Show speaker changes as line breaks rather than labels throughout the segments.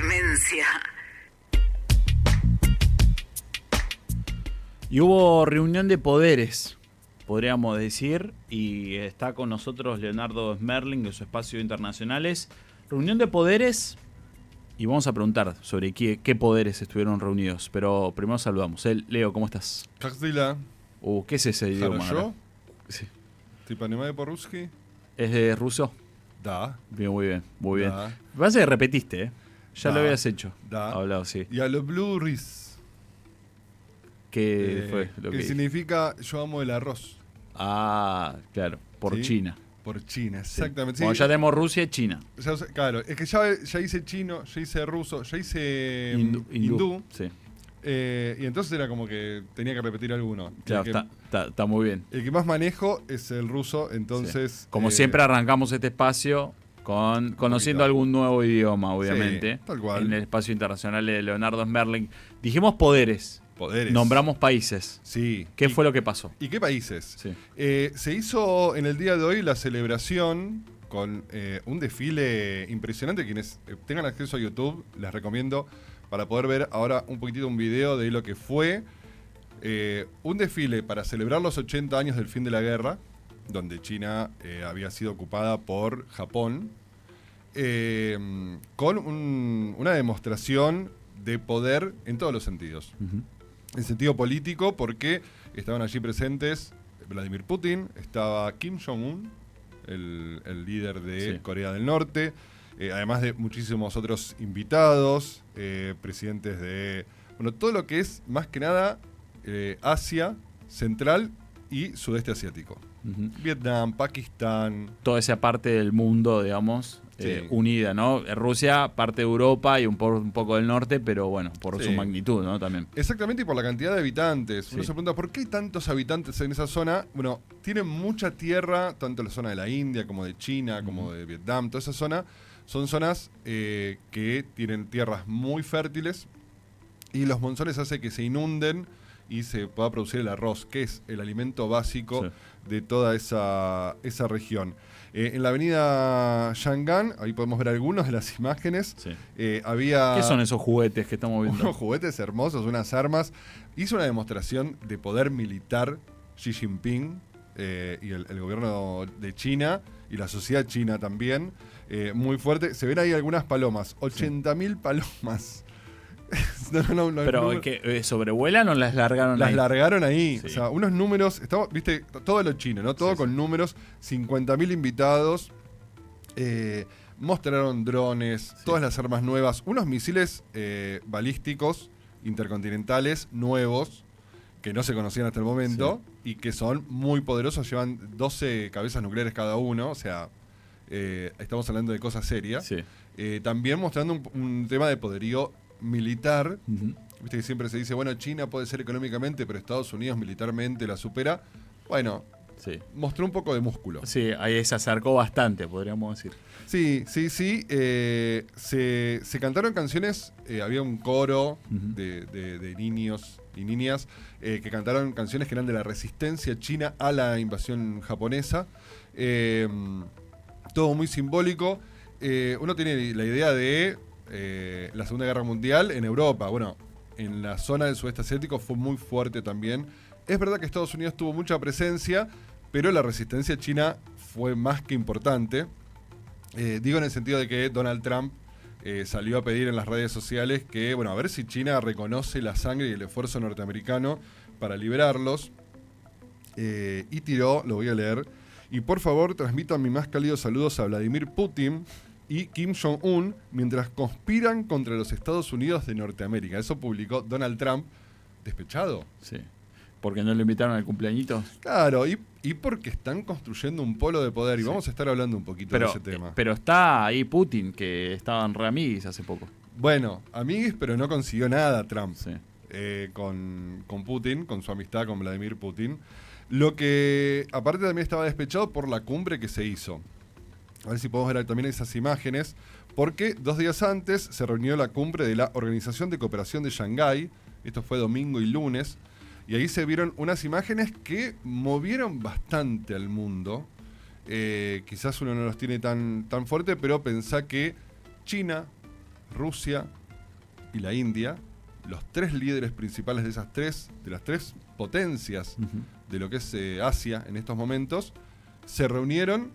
demencia.
Y hubo reunión de poderes, podríamos decir, y está con nosotros Leonardo Smerling de su espacio Internacionales. Reunión de poderes, y vamos a preguntar sobre qué poderes estuvieron reunidos. Pero primero saludamos. Leo, ¿cómo estás? ¿Qué es ese idioma?
Хорошо?
Sí.
¿Ты понимаешь по-русски?
¿Es de ruso?
Да.
Bien, muy bien, muy bien.
Да.
Me parece que repetiste, ¿eh? Ya
Da.
lo habías hecho.
Da.
Hablado, sí.
Я люблю рис.
¿Qué fue lo
que
que
significa yo amo el arroz.
Ah, claro, por
¿Sí?
China.
Por China,
Sí.
exactamente.
Bueno,
Sí.
ya tenemos Rusia y China.
Claro, es que ya hice chino, ya hice ruso, ya hice hindú.
Sí.
Y entonces era como que tenía que repetir alguno.
Claro, está muy bien.
El que más manejo es el ruso, entonces...
Sí. Como siempre arrancamos este espacio conociendo algún nuevo idioma, obviamente.
Sí, tal cual.
En el espacio internacional de Leonardo Smerling. Dijimos poderes.
Poderes.
Nombramos países.
Sí.
¿Qué fue lo que pasó?
¿Y qué países?
Sí.
Se hizo en el día de hoy la celebración con un desfile impresionante. Quienes tengan acceso a YouTube, les recomiendo para poder ver ahora un poquitito un video de lo que fue un desfile para celebrar los 80 años del fin de la guerra, donde China había sido ocupada por Japón, con una demostración de poder en todos los sentidos.
Uh-huh.
En sentido político, porque estaban allí presentes Vladimir Putin, estaba Kim Jong-un, el líder de Corea del Norte, además de muchísimos otros invitados, presidentes de... Bueno, todo lo que es, más que nada, Asia Central y Sudeste Asiático.
Uh-huh.
Vietnam, Pakistán...
Toda esa parte del mundo, digamos, unida, ¿no? Rusia, parte de Europa y un poco del norte, pero bueno, por su magnitud, ¿no? También.
Exactamente, y por la cantidad de habitantes.
Sí.
Uno se pregunta, ¿por qué hay tantos habitantes en esa zona? Bueno, tienen mucha tierra, tanto la zona de la India, como de China, como de Vietnam. Toda esa zona son zonas que tienen tierras muy fértiles y los monzones hacen que se inunden y se pueda producir el arroz, que es el alimento básico de toda esa región. En la avenida Yangan, ahí podemos ver algunas de las imágenes.
Sí.
Había...
¿Qué son esos juguetes que estamos viendo?
Unos juguetes hermosos, unas armas. Hizo una demostración de poder militar Xi Jinping y el gobierno de China y la sociedad china también. Muy fuerte. Se ven ahí algunas palomas. 80.000 palomas. No,
¿Pero que sobrevuelan o las largaron ahí?
Las largaron ahí.
Sí.
O sea, unos números. Viste, todo lo chino, ¿no? Todo con números. 50.000 invitados. Mostraron drones, todas las armas nuevas. Unos misiles balísticos intercontinentales nuevos que no se conocían hasta el momento y que son muy poderosos. Llevan 12 cabezas nucleares cada uno. O sea, estamos hablando de cosas serias.
Sí.
También mostrando un tema de poderío militar. Viste que siempre se dice, bueno, China puede ser económicamente, pero Estados Unidos militarmente la supera. Bueno, mostró un poco de músculo.
Sí, ahí se acercó bastante, podríamos decir.
Sí. Se cantaron canciones, había un coro de niños y niñas que cantaron canciones que eran de la resistencia china a la invasión japonesa. Todo muy simbólico. Uno tiene la idea de la Segunda Guerra Mundial en Europa. Bueno, en la zona del sudeste asiático fue muy fuerte también. Es verdad que Estados Unidos tuvo mucha presencia, pero la resistencia china fue más que importante. Digo en el sentido de que Donald Trump salió a pedir en las redes sociales que, bueno, a ver si China reconoce la sangre y el esfuerzo norteamericano para liberarlos. Y tiró, lo voy a leer, y por favor transmitan mis más cálidos saludos a Vladimir Putin y Kim Jong-un mientras conspiran contra los Estados Unidos de Norteamérica. Eso publicó Donald Trump, despechado.
Sí. ¿Porque no lo invitaron al cumpleañito?
Claro, y porque están construyendo un polo de poder. Y vamos a estar hablando un poquito de ese tema.
Pero está ahí Putin, que estaban re amiguis hace poco.
Bueno, amiguis, pero no consiguió nada Trump con Putin, con su amistad con Vladimir Putin. Lo que, aparte, también estaba despechado por la cumbre que se hizo. A ver si podemos ver también esas imágenes. Porque 2 días antes se reunió la cumbre de la Organización de Cooperación de Shanghái. Esto fue domingo y lunes. Y ahí se vieron unas imágenes que movieron bastante al mundo. Quizás uno no los tiene tan fuerte, pero pensá que China, Rusia y la India, los tres líderes principales de las tres potencias de lo que es Asia en estos momentos, se reunieron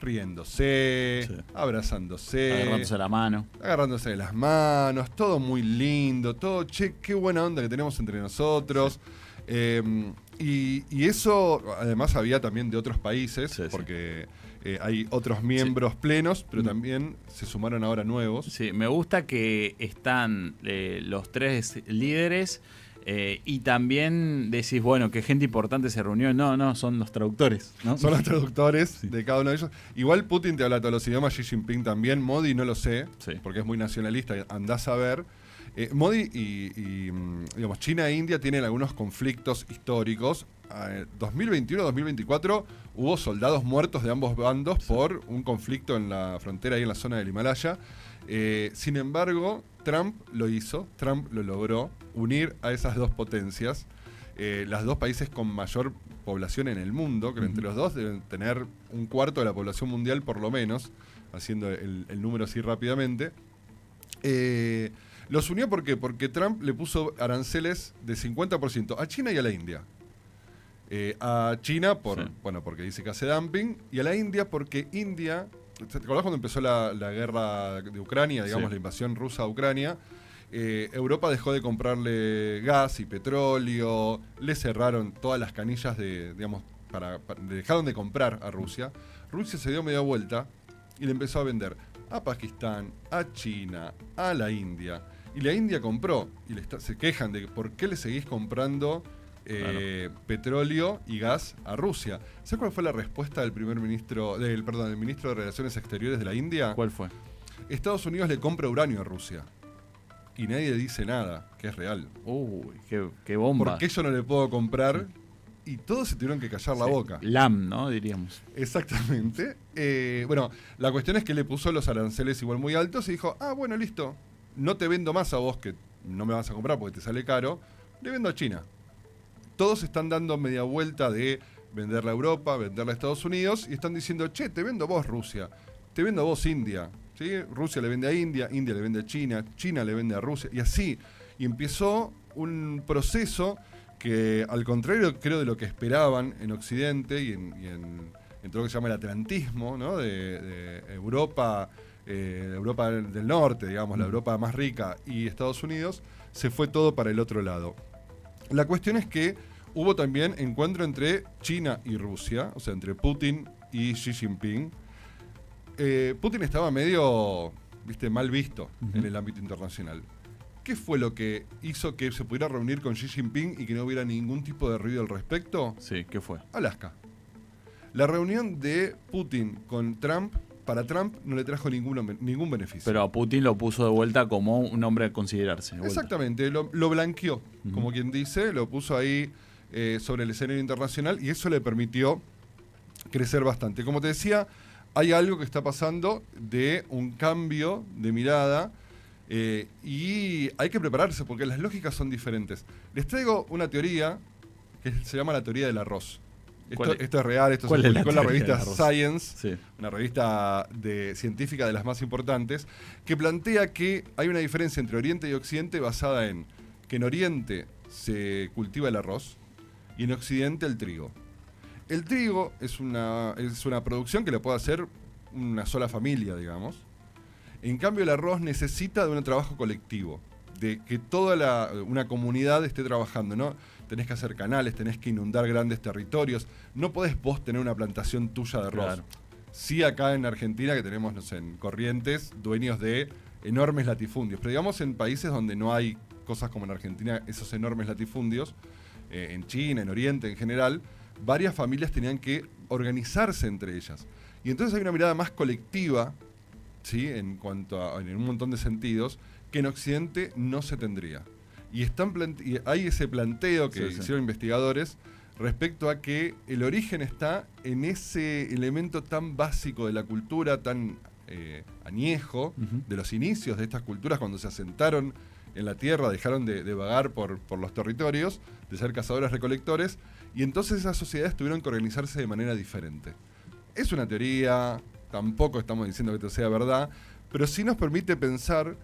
riéndose,
Sí.
abrazándose,
Agarrándose
de las manos, todo muy lindo, todo, che, qué buena onda que tenemos entre nosotros. Y eso, además, había también de otros países, porque hay otros miembros plenos, pero también se sumaron ahora nuevos.
Sí, me gusta que están los tres líderes y también decís, bueno, que gente importante se reunió. No, son los traductores, ¿no?
Son los traductores de cada uno de ellos. Igual Putin te habla todos los idiomas, Xi Jinping también, Modi no lo sé, porque es muy nacionalista, andás a ver. Modi y digamos, China e India tienen algunos conflictos históricos. 2021-2024 hubo soldados muertos de ambos bandos por un conflicto en la frontera, ahí en la zona del Himalaya. Sin embargo, Trump lo logró unir a esas dos potencias, las dos países con mayor población en el mundo, que entre los dos deben tener un cuarto de la población mundial por lo menos, haciendo el número así rápidamente. Los unió ¿por qué? Porque Trump le puso aranceles de 50% a China y a la India. A China porque dice que hace dumping, y a la India porque India, ¿te acordás cuando empezó la guerra de Ucrania, digamos, la invasión rusa a Ucrania? Europa dejó de comprarle gas y petróleo, le cerraron todas las canillas dejaron de comprar a Rusia. Rusia se dio media vuelta y le empezó a vender a Pakistán, a China, a la India. Y la India compró, y se quejan de por qué le seguís comprando petróleo y gas a Rusia. ¿Sabes cuál fue la respuesta del ministro de Relaciones Exteriores de la India?
¿Cuál fue?
Estados Unidos le compra uranio a Rusia. Y nadie dice nada, que es real.
Uy, qué bomba.
¿Por qué yo no le puedo comprar? Y todos se tuvieron que callar la boca.
LAM, ¿no? Diríamos.
Exactamente. Bueno, la cuestión es que le puso los aranceles igual muy altos y dijo, bueno, listo, no te vendo más a vos, que no me vas a comprar porque te sale caro, le vendo a China. Todos están dando media vuelta de venderla a Europa, venderla a Estados Unidos, y están diciendo, che, te vendo a vos Rusia, te vendo a vos India. ¿Sí? Rusia le vende a India, India le vende a China, China le vende a Rusia, y así. Y empezó un proceso que, al contrario, creo, de lo que esperaban en Occidente y en todo lo que se llama el atlantismo, ¿no? de Europa, Europa del Norte, digamos, la Europa más rica, y Estados Unidos, se fue todo para el otro lado. La cuestión es que hubo también encuentro entre China y Rusia, o sea, entre Putin y Xi Jinping. Putin estaba medio, mal visto en el ámbito internacional. ¿Qué fue lo que hizo que se pudiera reunir con Xi Jinping y que no hubiera ningún tipo de ruido al respecto?
Sí, ¿qué fue?
Alaska. La reunión de Putin con Trump, para Trump no le trajo ningún beneficio.
Pero a Putin lo puso de vuelta como un hombre a considerarse.
Exactamente, lo blanqueó, como quien dice, lo puso ahí sobre el escenario internacional, y eso le permitió crecer bastante. Como te decía, hay algo que está pasando de un cambio de mirada, y hay que prepararse porque las lógicas son diferentes. Les traigo una teoría que se llama la teoría del arroz. Esto es real, esto se publicó en la revista Science, una revista científica de las más importantes, que plantea que hay una diferencia entre Oriente y Occidente basada en que en Oriente se cultiva el arroz y en Occidente el trigo. El trigo es una producción que le puede hacer una sola familia, digamos. En cambio, el arroz necesita de un trabajo colectivo, de que toda una comunidad esté trabajando, ¿no? Tenés que hacer canales, tenés que inundar grandes territorios. No podés vos tener una plantación tuya de arroz. Claro. Sí, acá en Argentina, que tenemos, no sé, en Corrientes, dueños de enormes latifundios. Pero digamos en países donde no hay cosas como en Argentina, esos enormes latifundios, en China, en Oriente en general, varias familias tenían que organizarse entre ellas. Y entonces hay una mirada más colectiva, ¿sí? En un montón de sentidos, que en Occidente no se tendría. Y hay ese planteo que hicieron investigadores respecto a que el origen está en ese elemento tan básico de la cultura, tan añejo, de los inicios de estas culturas, cuando se asentaron en la tierra, dejaron de vagar por los territorios, de ser cazadores-recolectores, y entonces esas sociedades tuvieron que organizarse de manera diferente. Es una teoría, tampoco estamos diciendo que esto sea verdad, pero sí nos permite pensar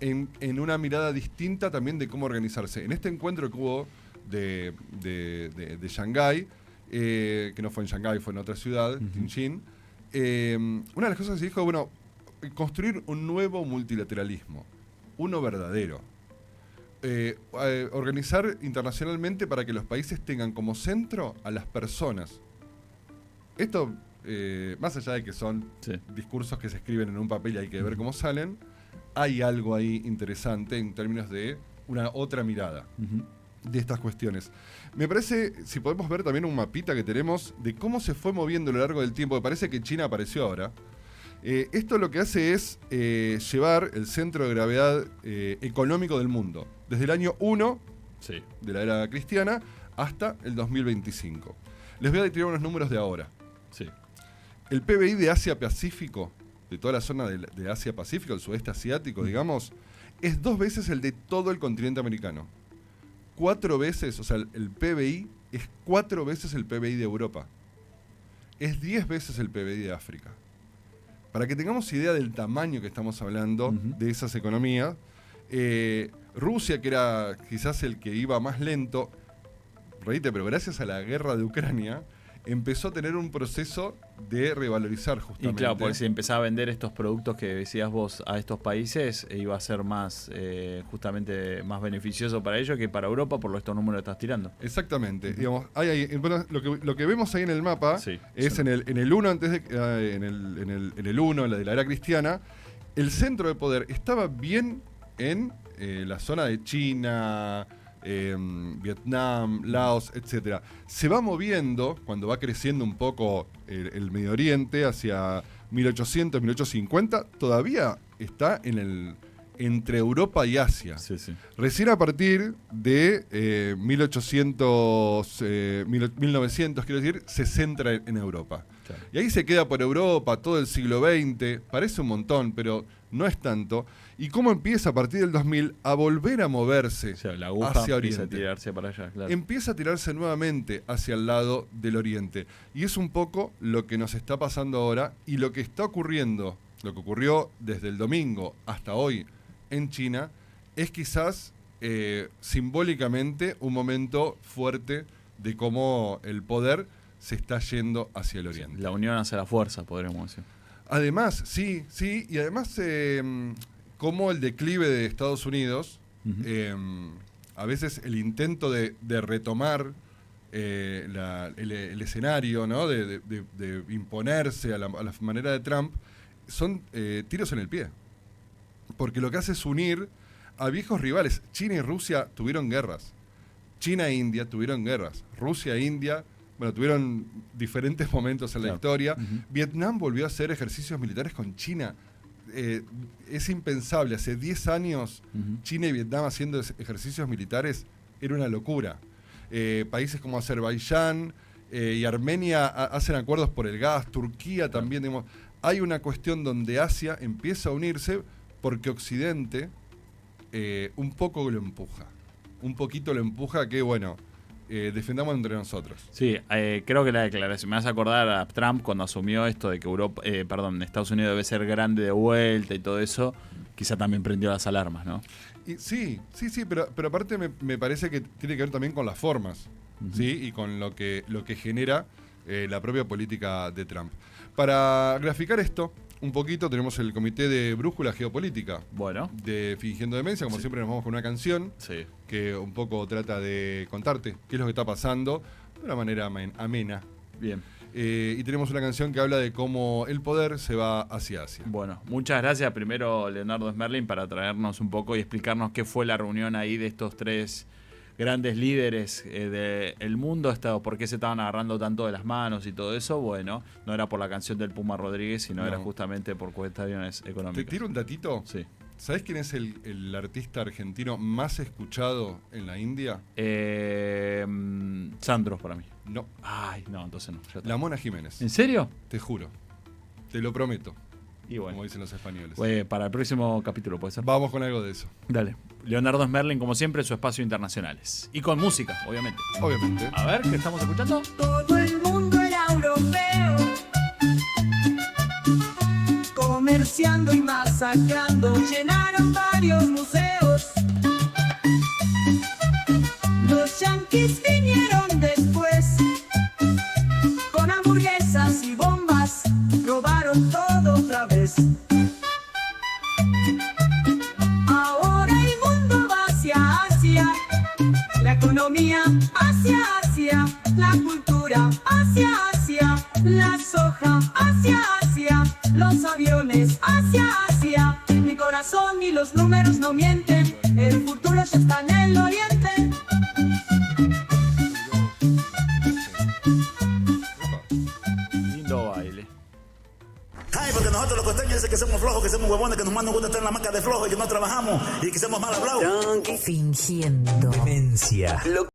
en una mirada distinta también de cómo organizarse. En este encuentro que hubo de Shanghái, que no fue en Shanghái, fue en otra ciudad, Tianjin, una de las cosas que se dijo, bueno, construir un nuevo multilateralismo, uno verdadero. Organizar internacionalmente para que los países tengan como centro a las personas. Esto, más allá de que son discursos que se escriben en un papel y hay que ver cómo salen, hay algo ahí interesante en términos de una otra mirada de estas cuestiones. Me parece, si podemos ver también un mapita que tenemos de cómo se fue moviendo a lo largo del tiempo, me parece que China apareció ahora. Esto lo que hace es llevar el centro de gravedad económico del mundo, desde el año 1 de la era cristiana hasta el 2025. Les voy a tirar unos números de ahora. El PBI de Asia-Pacífico, de toda la zona de Asia-Pacífico, el sudeste asiático, digamos, es 2 veces el de todo el continente americano. 4 veces, o sea, el PBI es 4 veces el PBI de Europa. Es 10 veces el PBI de África. Para que tengamos idea del tamaño que estamos hablando de esas economías, Rusia, que era quizás el que iba más lento, pero gracias a la guerra de Ucrania, empezó a tener un proceso de revalorizar justamente.
Y claro, porque si empezaba a vender estos productos que decías vos a estos países, iba a ser más justamente más beneficioso para ellos que para Europa, por estos números que estás tirando.
Exactamente. Digamos, bueno, lo que vemos ahí en el mapa es en el 1 antes de en el 1 de la era cristiana, el centro de poder estaba bien en la zona de China, Vietnam, Laos, etcétera. Se va moviendo cuando va creciendo un poco el Medio Oriente hacia 1800, 1850, todavía está entre Europa y Asia. Recién a partir de 1900, quiero decir, se centra en Europa. Y ahí se queda por Europa todo el siglo XX, parece un montón, pero no es tanto. Y cómo empieza a partir del 2000 a volver a moverse
la aguja
hacia Oriente.
Empieza a tirarse para allá, claro.
Empieza a tirarse nuevamente hacia el lado del Oriente. Y es un poco lo que nos está pasando ahora y lo que está ocurriendo, lo que ocurrió desde el domingo hasta hoy en China, es quizás simbólicamente un momento fuerte de cómo el poder se está yendo hacia el Oriente.
La unión hacia la fuerza, podríamos decir.
Además, sí, y además como el declive de Estados Unidos, a veces el intento de retomar el escenario, ¿no? de imponerse a la manera de Trump, son tiros en el pie. Porque lo que hace es unir a viejos rivales. China y Rusia tuvieron guerras. China e India tuvieron guerras. Rusia e India, bueno, tuvieron diferentes momentos en la historia. Vietnam volvió a hacer ejercicios militares con China. Es impensable. Hace 10 años China y Vietnam haciendo ejercicios militares era una locura. Países como Azerbaiyán y Armenia hacen acuerdos por el gas. Turquía también. Digamos, hay una cuestión donde Asia empieza a unirse porque Occidente un poco lo empuja. Un poquito lo empuja a que, bueno, defendamos entre nosotros.
Sí, creo que la declaración, me hace acordar a Trump cuando asumió esto de que Estados Unidos debe ser grande de vuelta y todo eso, quizá también prendió las alarmas, ¿no?
Y sí, pero aparte me parece que tiene que ver también con las formas, ¿sí? Y con lo que genera la propia política de Trump. Para graficar esto un poquito, tenemos el comité de brújula geopolítica.
Bueno. De
Fingiendo Demencia, como siempre nos vamos con una canción que un poco trata de contarte qué es lo que está pasando de una manera amena.
Bien.
Y tenemos una canción que habla de cómo el poder se va hacia Asia.
Bueno, muchas gracias primero Leonardo Smerling para traernos un poco y explicarnos qué fue la reunión ahí de estos 3 grandes líderes del mundo, por qué se estaban agarrando tanto de las manos y todo eso. Bueno, no era por la canción del Puma Rodríguez, sino era justamente por cuestiones económicas.
¿Te tiro un datito?
Sí.
¿Sabés quién es el artista argentino más escuchado en la India?
Sandro, para mí.
No.
Ay, no, entonces no.
La Mona Jiménez.
¿En serio?
Te juro. Te lo prometo.
Y bueno,
como dicen los españoles.
Para el próximo capítulo, ¿puede ser?
Vamos con algo de eso.
Dale. Leonardo Smerling, como siempre, su espacio internacionales. Y con música, obviamente.
Obviamente.
A ver, ¿qué estamos escuchando?
Todo el mundo era europeo. Come comerciando y masacrando, llenaron varios museos. Los yanquis vinieron después, con hamburguesas y bombas, robaron todo otra vez. Ahora el mundo va hacia Asia, la economía hacia Asia, la cultura hacia Asia, la soja hacia Asia, los aviones hacia Asia. Mi corazón y los números no mienten, el futuro ya está en el oriente.
Lindo baile.
Ay, porque nosotros los costeños dicen que somos flojos, que somos huevones, que nos nos gusta estar en la marca de flojos y que no trabajamos y que somos mal hablados.
Fingiendo demencia.